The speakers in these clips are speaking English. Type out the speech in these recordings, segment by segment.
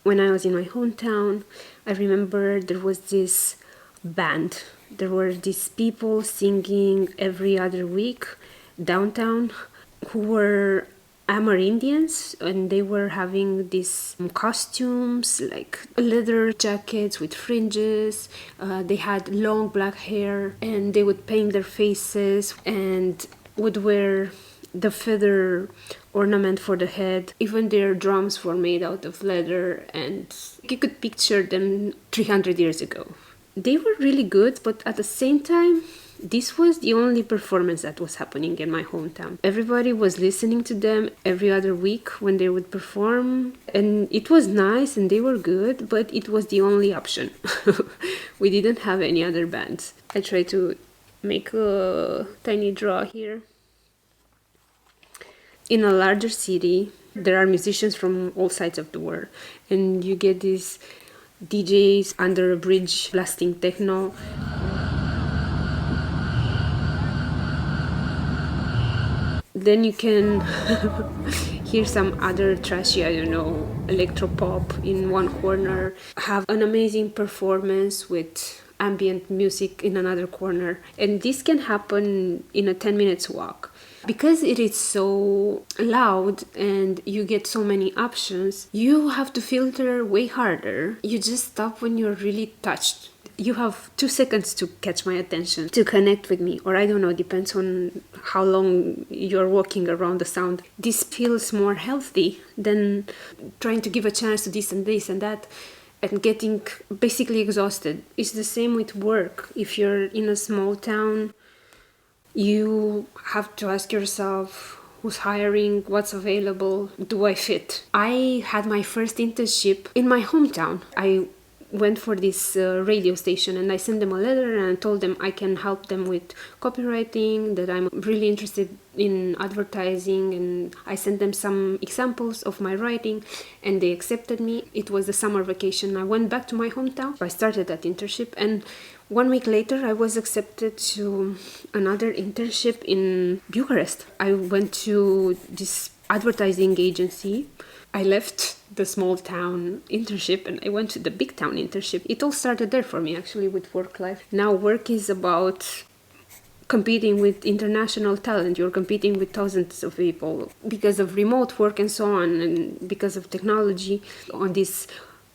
when I was in my hometown, I remember there was this band. There were these people singing every other week downtown who were Amerindians, and they were having these costumes like leather jackets with fringes. They had long black hair, and they would paint their faces and would wear the feather ornament for the head. Even their drums were made out of leather, and you could picture them 300 years ago. They were really good, but at the same time, this was the only performance that was happening in my hometown. Everybody was listening to them every other week when they would perform, and it was nice and they were good, but it was the only option. We didn't have any other bands. I tried to make a tiny draw here. In a larger city, there are musicians from all sides of the world, and you get these DJs under a bridge blasting techno. Then you can hear some other trashy, I don't know, electropop in one corner, have an amazing performance with ambient music in another corner. And this can happen in a 10 minutes walk. Because it is so loud and you get so many options, you have to filter way harder. You just stop when you're really touched. You have 2 seconds to catch my attention, to connect with me, or I don't know, depends on how long you're walking around the sound. This feels more healthy than trying to give a chance to this and that and getting basically exhausted. It's the same with work. If you're in a small town, you have to ask yourself, who's hiring, what's available, do I fit? I had my first internship in my hometown. I went for this radio station, and I sent them a letter and told them I can help them with copywriting, that I'm really interested in advertising, and I sent them some examples of my writing, and they accepted me. It was the summer vacation. I went back to my hometown. I started that internship, and 1 week later I was accepted to another internship in Bucharest. I went to this advertising agency. I left the small town internship and I went to the big town internship. It all started there for me, actually, with work life. Now work is about competing with international talent. You're competing with thousands of people because of remote work and so on, and because of technology on these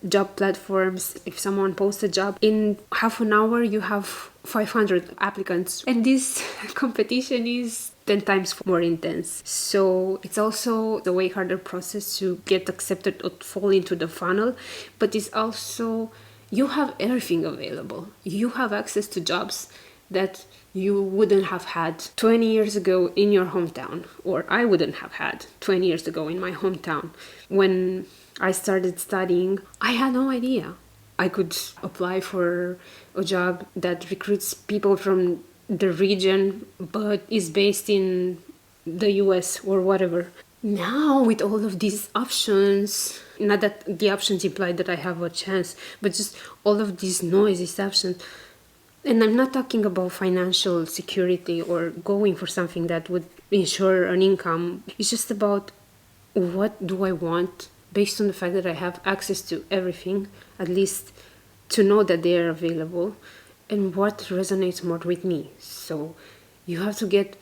job platforms. If someone posts a job, in half an hour you have 500 applicants, and this competition is 10 times more intense. So it's also the way harder process to get accepted or fall into the funnel, but it's also, you have everything available. You have access to jobs that you wouldn't have had 20 years ago in your hometown, or I wouldn't have had 20 years ago in my hometown. When I started studying, I had no idea I could apply for a job that recruits people from the region but is based in the US or whatever. Now with all of these options, not that the options imply that I have a chance, but just all of these noise, these options. And I'm not talking about financial security or going for something that would ensure an income. It's just about, what do I want based on the fact that I have access to everything, at least to know that they are available, and what resonates more with me. So you have to get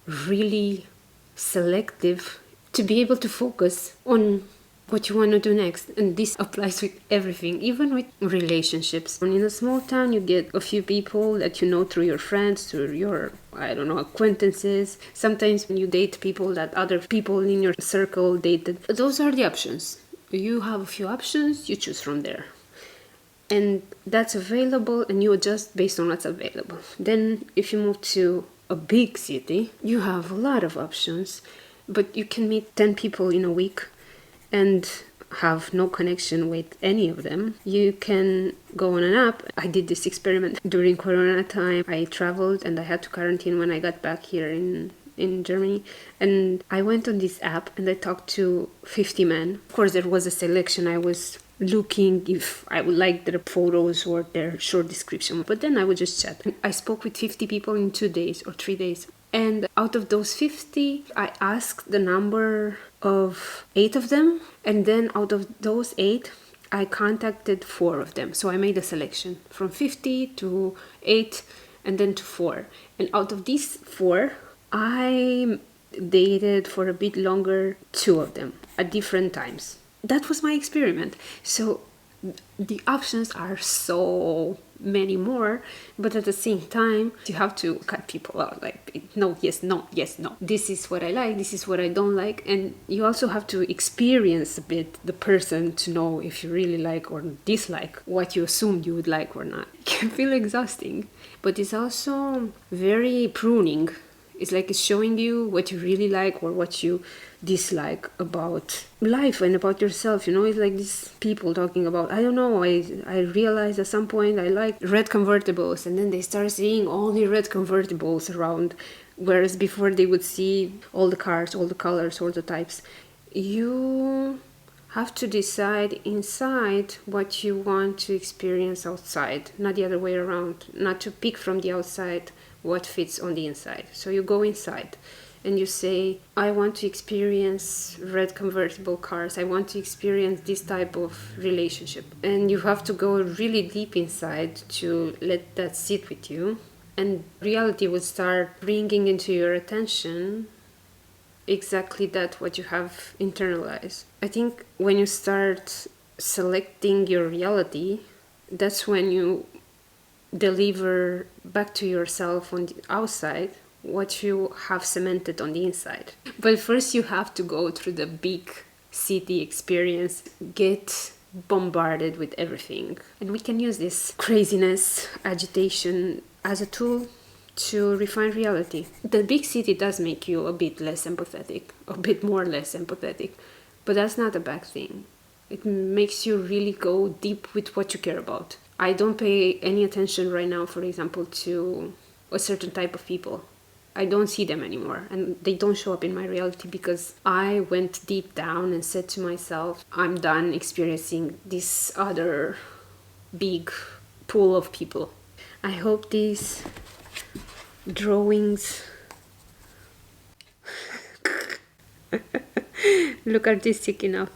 really selective to be able to focus on what you want to do next. And this applies with everything, even with relationships. And in a small town, you get a few people that you know through your friends, through your, I don't know, acquaintances. Sometimes when you date people that other people in your circle dated. Those are the options. You have a few options, you choose from there. And that's available, and you adjust based on what's available. Then if you move to a big city, you have a lot of options, but you can meet 10 people in a week and have no connection with any of them. You can go on an app. I did this experiment during Corona time. I traveled and I had to quarantine when I got back here in Germany, and I went on this app and I talked to 50 men. Of course, there was a selection. I was looking if I would like their photos or their short description, but then I would just chat. I spoke with 50 people in 2 days or 3 days, and out of those 50, I asked the number of 8 of them, and then out of those 8, I contacted 4 of them. So I made a selection from 50 to 8 and then to 4. And out of these 4, I dated for a bit longer 2 of them at different times. That was my experiment. So the options are so many more, but at the same time you have to cut people out, like no, yes, no, yes, no, this is what I like, this is what I don't like. And you also have to experience a bit the person to know if you really like or dislike what you assumed you would like or not. It can feel exhausting, but it's also very pruning. It's like it's showing you what you really like or what you dislike about life and about yourself. You know, it's like these people talking about, I don't know, I realized at some point I like red convertibles, and then they start seeing only red convertibles around, whereas before they would see all the cars, all the colors, all the types. You have to decide inside what you want to experience outside, not the other way around, not to pick from the outside what fits on the inside. So you go inside and you say, I want to experience red convertible cars, I want to experience this type of relationship. And you have to go really deep inside to let that sit with you, and reality will start bringing into your attention exactly that what you have internalized. I think when you start selecting your reality, that's when you deliver back to yourself on the outside what you have cemented on the inside. But first you have to go through the big city experience, get bombarded with everything. And we can use this craziness, agitation as a tool to refine reality. The big city does make you a bit less empathetic, a bit more less empathetic, but that's not a bad thing. It makes you really go deep with what you care about. I don't pay any attention right now, for example, to a certain type of people. I don't see them anymore, and they don't show up in my reality because I went deep down and said to myself, I'm done experiencing this other big pool of people. I hope these drawings look artistic enough.